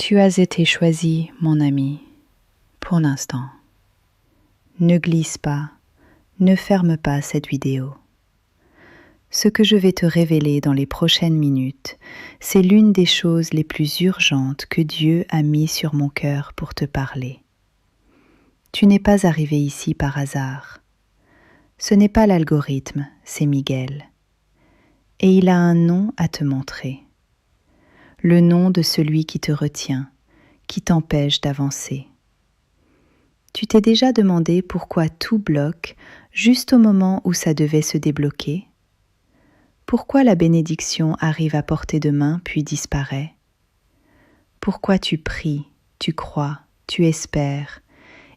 Tu as été choisi, mon ami, pour l'instant. Ne glisse pas, ne ferme pas cette vidéo. Ce que je vais te révéler dans les prochaines minutes, c'est l'une des choses les plus urgentes que Dieu a mis sur mon cœur pour te parler. Tu n'es pas arrivé ici par hasard. Ce n'est pas l'algorithme, c'est Miguel. Et il a un nom à te montrer. Le nom de celui qui te retient, qui t'empêche d'avancer. Tu t'es déjà demandé pourquoi tout bloque juste au moment où ça devait se débloquer? Pourquoi la bénédiction arrive à portée de main puis disparaît? Pourquoi tu pries, tu crois, tu espères,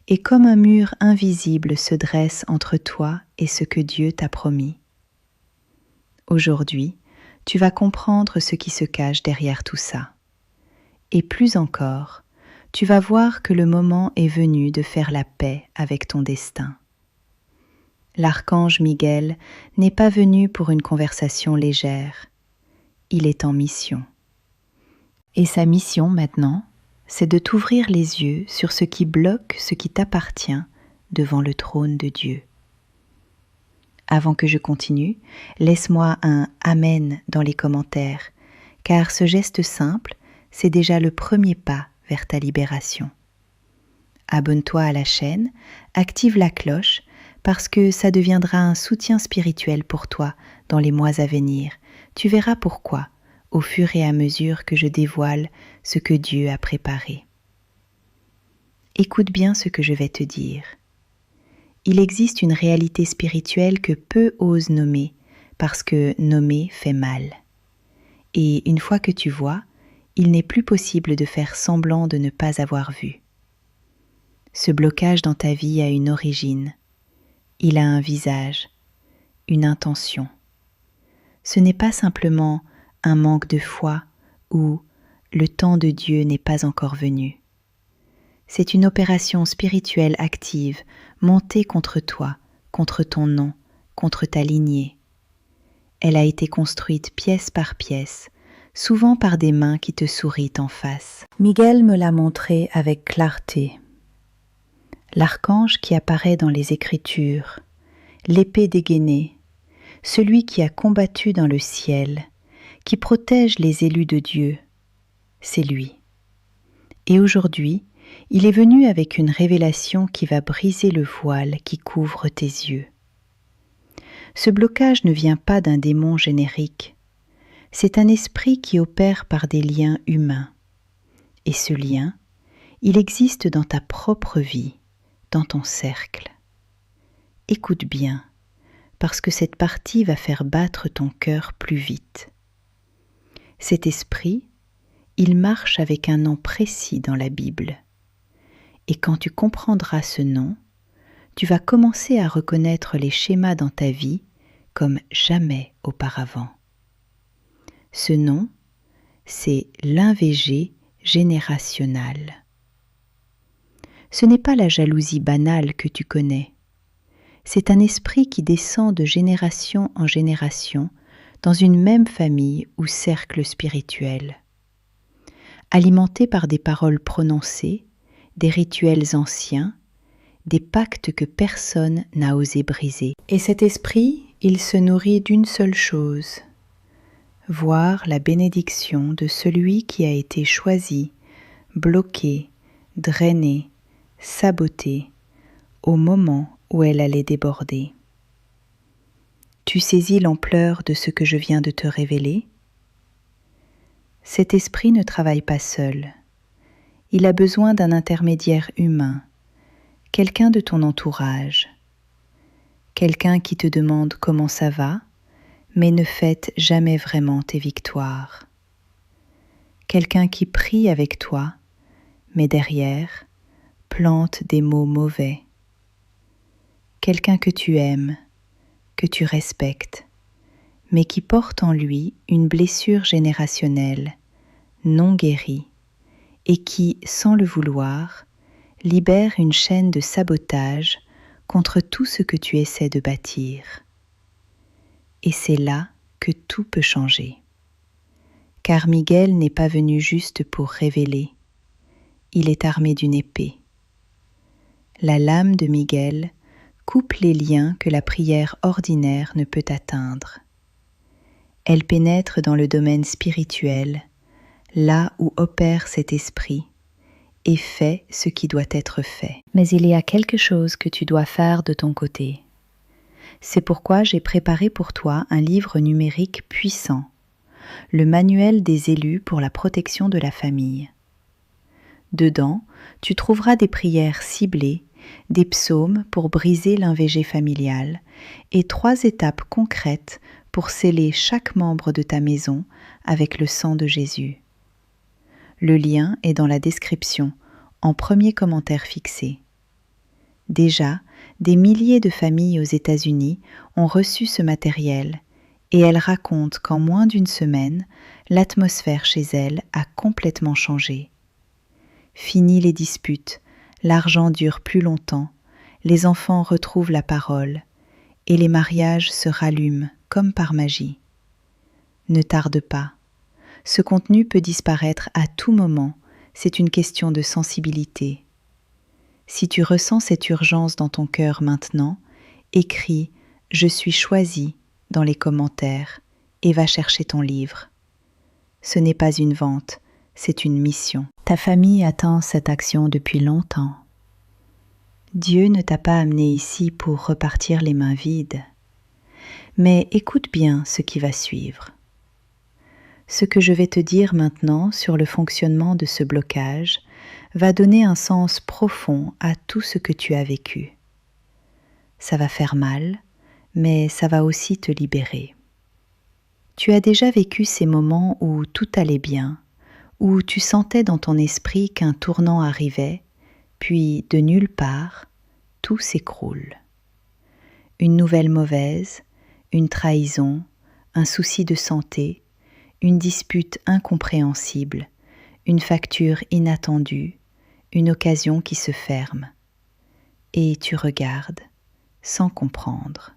et comme un mur invisible se dresse entre toi et ce que Dieu t'a promis? Aujourd'hui, tu vas comprendre ce qui se cache derrière tout ça. Et plus encore, tu vas voir que le moment est venu de faire la paix avec ton destin. L'archange Miguel n'est pas venu pour une conversation légère. Il est en mission. Et sa mission maintenant, c'est de t'ouvrir les yeux sur ce qui bloque ce qui t'appartient devant le trône de Dieu. Avant que je continue, laisse-moi un « Amen » dans les commentaires, car ce geste simple, c'est déjà le premier pas vers ta libération. Abonne-toi à la chaîne, active la cloche, parce que ça deviendra un soutien spirituel pour toi dans les mois à venir. Tu verras pourquoi, au fur et à mesure que je dévoile ce que Dieu a préparé. Écoute bien ce que je vais te dire. Il existe une réalité spirituelle que peu osent nommer, parce que nommer fait mal. Et une fois que tu vois, il n'est plus possible de faire semblant de ne pas avoir vu. Ce blocage dans ta vie a une origine. Il a un visage, une intention. Ce n'est pas simplement un manque de foi ou le temps de Dieu n'est pas encore venu. C'est une opération spirituelle active montée contre toi, contre ton nom, contre ta lignée. Elle a été construite pièce par pièce, souvent par des mains qui te sourient en face. Miguel me l'a montré avec clarté. L'archange qui apparaît dans les Écritures, l'épée dégainée, celui qui a combattu dans le ciel, qui protège les élus de Dieu, c'est lui. Et aujourd'hui, il est venu avec une révélation qui va briser le voile qui couvre tes yeux. Ce blocage ne vient pas d'un démon générique, c'est un esprit qui opère par des liens humains. Et ce lien, il existe dans ta propre vie, dans ton cercle. Écoute bien, parce que cette partie va faire battre ton cœur plus vite. Cet esprit, il marche avec un nom précis dans la Bible. Et quand tu comprendras ce nom, tu vas commencer à reconnaître les schémas dans ta vie comme jamais auparavant. Ce nom, c'est l'InVG générationnel. Ce n'est pas la jalousie banale que tu connais. C'est un esprit qui descend de génération en génération dans une même famille ou cercle spirituel. Alimenté par des paroles prononcées, des rituels anciens, des pactes que personne n'a osé briser. Et cet esprit, il se nourrit d'une seule chose, voir la bénédiction de celui qui a été choisi, bloqué, drainé, saboté, au moment où elle allait déborder. Tu saisis l'ampleur de ce que je viens de te révéler? Cet esprit ne travaille pas seul. Il a besoin d'un intermédiaire humain, quelqu'un de ton entourage, quelqu'un qui te demande comment ça va, mais ne fête jamais vraiment tes victoires. Quelqu'un qui prie avec toi, mais derrière, plante des mots mauvais. Quelqu'un que tu aimes, que tu respectes, mais qui porte en lui une blessure générationnelle, non guérie, et qui, sans le vouloir, libère une chaîne de sabotage contre tout ce que tu essaies de bâtir. Et c'est là que tout peut changer. Car Miguel n'est pas venu juste pour révéler, il est armé d'une épée. La lame de Miguel coupe les liens que la prière ordinaire ne peut atteindre. Elle pénètre dans le domaine spirituel, là où opère cet esprit, et fait ce qui doit être fait. Mais il y a quelque chose que tu dois faire de ton côté. C'est pourquoi j'ai préparé pour toi un livre numérique puissant, le manuel des élus pour la protection de la famille. Dedans, tu trouveras des prières ciblées, des psaumes pour briser l'invégé familial et 3 étapes concrètes pour sceller chaque membre de ta maison avec le sang de Jésus. Le lien est dans la description, en premier commentaire fixé. Déjà, des milliers de familles aux États-Unis ont reçu ce matériel et elles racontent qu'en moins d'1 semaine, l'atmosphère chez elles a complètement changé. Fini les disputes, l'argent dure plus longtemps, les enfants retrouvent la parole et les mariages se rallument comme par magie. Ne tarde pas. Ce contenu peut disparaître à tout moment, c'est une question de sensibilité. Si tu ressens cette urgence dans ton cœur maintenant, écris « Je suis choisi » dans les commentaires et va chercher ton livre. Ce n'est pas une vente, c'est une mission. Ta famille attend cette action depuis longtemps. Dieu ne t'a pas amené ici pour repartir les mains vides. Mais écoute bien ce qui va suivre. Ce que je vais te dire maintenant sur le fonctionnement de ce blocage va donner un sens profond à tout ce que tu as vécu. Ça va faire mal, mais ça va aussi te libérer. Tu as déjà vécu ces moments où tout allait bien, où tu sentais dans ton esprit qu'un tournant arrivait, puis de nulle part, tout s'écroule. Une nouvelle mauvaise, une trahison, un souci de santé, une dispute incompréhensible, une facture inattendue, une occasion qui se ferme. Et tu regardes, sans comprendre.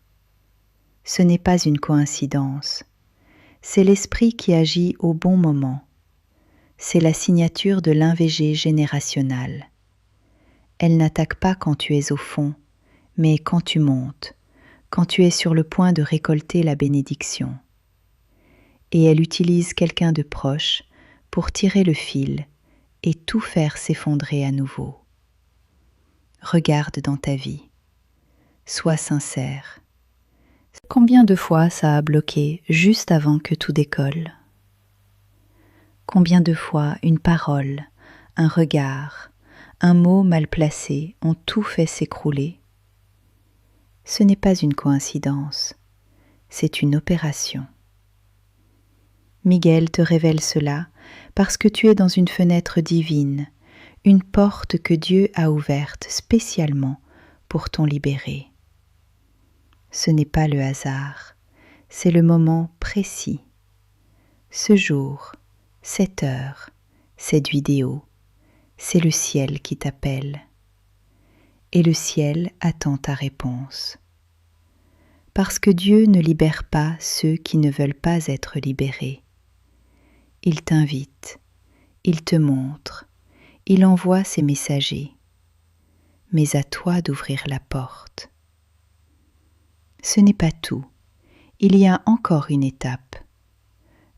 Ce n'est pas une coïncidence, c'est l'esprit qui agit au bon moment. C'est la signature de l'invégé générationnel. Elle n'attaque pas quand tu es au fond, mais quand tu montes, quand tu es sur le point de récolter la bénédiction. Et elle utilise quelqu'un de proche pour tirer le fil et tout faire s'effondrer à nouveau. Regarde dans ta vie. Sois sincère. Combien de fois ça a bloqué juste avant que tout décolle? Combien de fois une parole, un regard, un mot mal placé ont tout fait s'écrouler? Ce n'est pas une coïncidence, c'est une opération. Miguel te révèle cela parce que tu es dans une fenêtre divine, une porte que Dieu a ouverte spécialement pour t'en libérer. Ce n'est pas le hasard, c'est le moment précis. Ce jour, cette heure, cette vidéo, c'est le ciel qui t'appelle. Et le ciel attend ta réponse. Parce que Dieu ne libère pas ceux qui ne veulent pas être libérés. Il t'invite, il te montre, il envoie ses messagers. Mais à toi d'ouvrir la porte. Ce n'est pas tout, il y a encore une étape.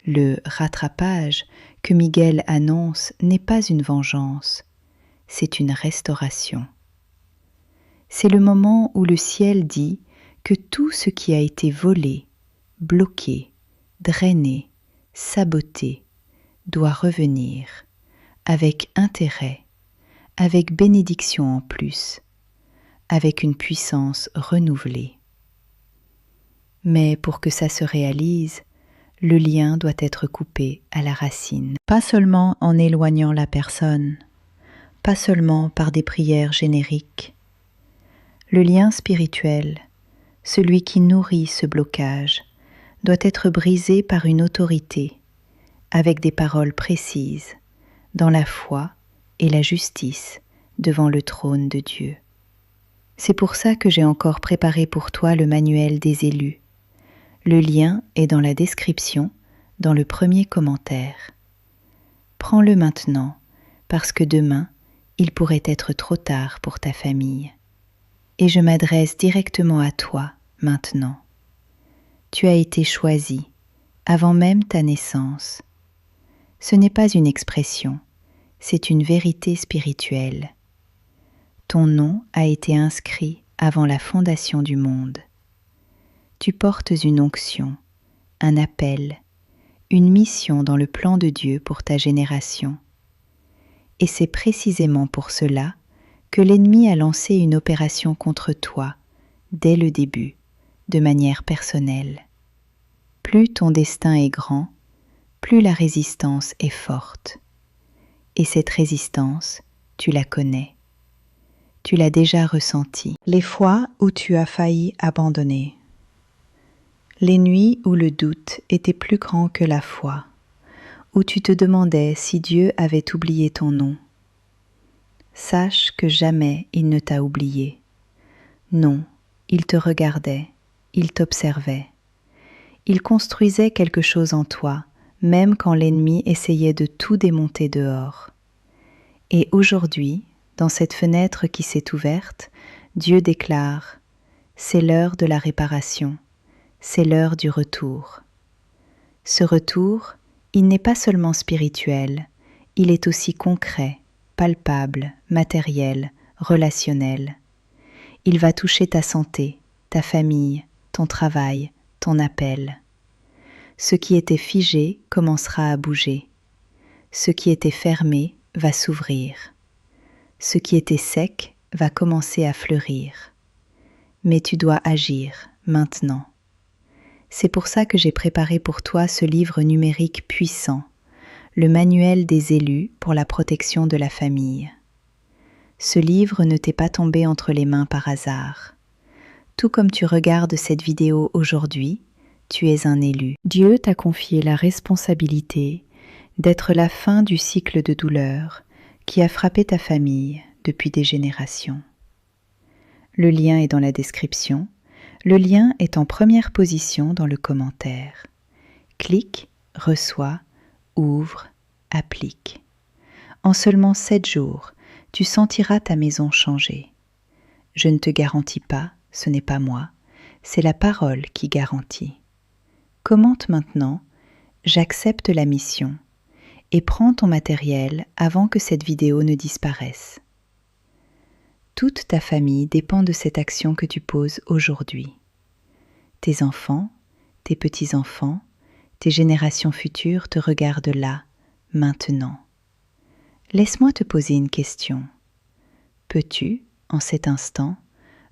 Le rattrapage que Miguel annonce n'est pas une vengeance, c'est une restauration. C'est le moment où le ciel dit que tout ce qui a été volé, bloqué, drainé, saboté, doit revenir, avec intérêt, avec bénédiction en plus, avec une puissance renouvelée. Mais pour que ça se réalise, le lien doit être coupé à la racine. Pas seulement en éloignant la personne, pas seulement par des prières génériques. Le lien spirituel, celui qui nourrit ce blocage, doit être brisé par une autorité, avec des paroles précises, dans la foi et la justice devant le trône de Dieu. C'est pour ça que j'ai encore préparé pour toi le manuel des élus. Le lien est dans la description, dans le premier commentaire. Prends-le maintenant, parce que demain, il pourrait être trop tard pour ta famille. Et je m'adresse directement à toi maintenant. Tu as été choisi avant même ta naissance. Ce n'est pas une expression, c'est une vérité spirituelle. Ton nom a été inscrit avant la fondation du monde. Tu portes une onction, un appel, une mission dans le plan de Dieu pour ta génération. Et c'est précisément pour cela que l'ennemi a lancé une opération contre toi, dès le début, de manière personnelle. Plus ton destin est grand, plus la résistance est forte. Et cette résistance, tu la connais. Tu l'as déjà ressentie. Les fois où tu as failli abandonner. Les nuits où le doute était plus grand que la foi, où tu te demandais si Dieu avait oublié ton nom. Sache que jamais il ne t'a oublié. Non, il te regardait, il t'observait. Il construisait quelque chose en toi, même quand l'ennemi essayait de tout démonter dehors. Et aujourd'hui, dans cette fenêtre qui s'est ouverte, Dieu déclare « C'est l'heure de la réparation, c'est l'heure du retour. » Ce retour, il n'est pas seulement spirituel, il est aussi concret, palpable, matériel, relationnel. Il va toucher ta santé, ta famille, ton travail, ton appel. Ce qui était figé commencera à bouger. Ce qui était fermé va s'ouvrir. Ce qui était sec va commencer à fleurir. Mais tu dois agir maintenant. C'est pour ça que j'ai préparé pour toi ce livre numérique puissant, le manuel des élus pour la protection de la famille. Ce livre ne t'est pas tombé entre les mains par hasard. Tout comme tu regardes cette vidéo aujourd'hui, tu es un élu. Dieu t'a confié la responsabilité d'être la fin du cycle de douleur qui a frappé ta famille depuis des générations. Le lien est dans la description. Le lien est en première position dans le commentaire. Clique, reçois, ouvre, applique. En seulement 7 jours, tu sentiras ta maison changer. Je ne te garantis pas, ce n'est pas moi, c'est la parole qui garantit. Commente maintenant, j'accepte la mission et prends ton matériel avant que cette vidéo ne disparaisse. Toute ta famille dépend de cette action que tu poses aujourd'hui. Tes enfants, tes petits-enfants, tes générations futures te regardent là, maintenant. Laisse-moi te poser une question. Peux-tu, en cet instant,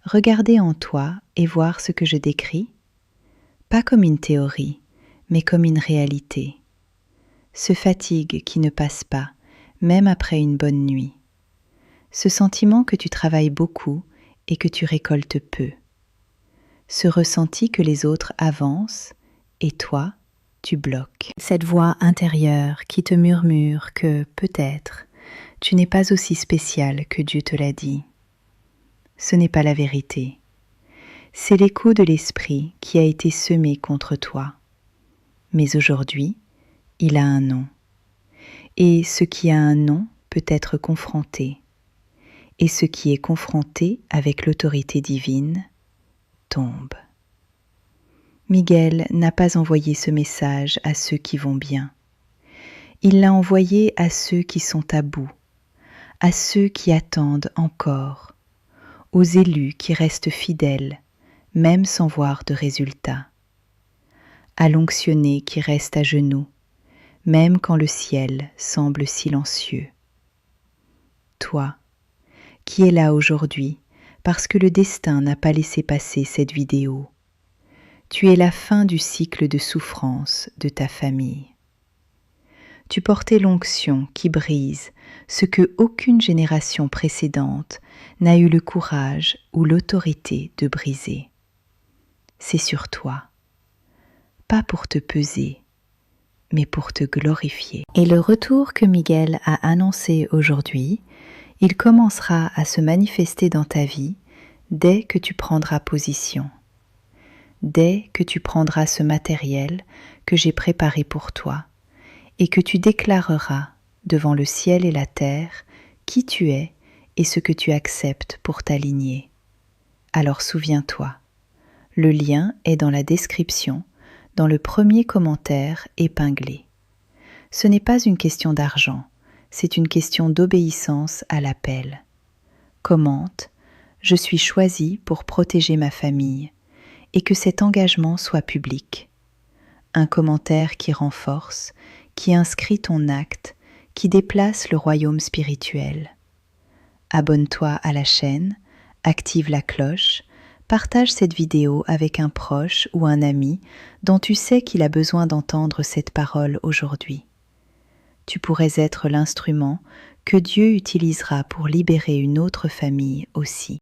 regarder en toi et voir ce que je décris? Pas comme une théorie, mais comme une réalité. Ce fatigue qui ne passe pas, même après une bonne nuit. Ce sentiment que tu travailles beaucoup et que tu récoltes peu. Ce ressenti que les autres avancent et toi, tu bloques. Cette voix intérieure qui te murmure que, peut-être, tu n'es pas aussi spécial que Dieu te l'a dit. Ce n'est pas la vérité. C'est l'écho de l'esprit qui a été semé contre toi. Mais aujourd'hui, il a un nom. Et ce qui a un nom peut être confronté. Et ce qui est confronté avec l'autorité divine tombe. Miguel n'a pas envoyé ce message à ceux qui vont bien. Il l'a envoyé à ceux qui sont à bout, à ceux qui attendent encore, aux élus qui restent fidèles, même sans voir de résultats, à l'onctionné qui reste à genoux, même quand le ciel semble silencieux. Toi, qui es là aujourd'hui parce que le destin n'a pas laissé passer cette vidéo, tu es la fin du cycle de souffrance de ta famille. Tu portais l'onction qui brise ce que aucune génération précédente n'a eu le courage ou l'autorité de briser. C'est sur toi, pas pour te peser, mais pour te glorifier. Et le retour que Miguel a annoncé aujourd'hui, il commencera à se manifester dans ta vie dès que tu prendras position. Dès que tu prendras ce matériel que j'ai préparé pour toi et que tu déclareras devant le ciel et la terre qui tu es et ce que tu acceptes pour t'aligner. Alors souviens-toi, le lien est dans la description, dans le premier commentaire épinglé. Ce n'est pas une question d'argent, c'est une question d'obéissance à l'appel. Commente, je suis choisi pour protéger ma famille et que cet engagement soit public. Un commentaire qui renforce, qui inscrit ton acte, qui déplace le royaume spirituel. Abonne-toi à la chaîne, active la cloche, partage cette vidéo avec un proche ou un ami dont tu sais qu'il a besoin d'entendre cette parole aujourd'hui. Tu pourrais être l'instrument que Dieu utilisera pour libérer une autre famille aussi.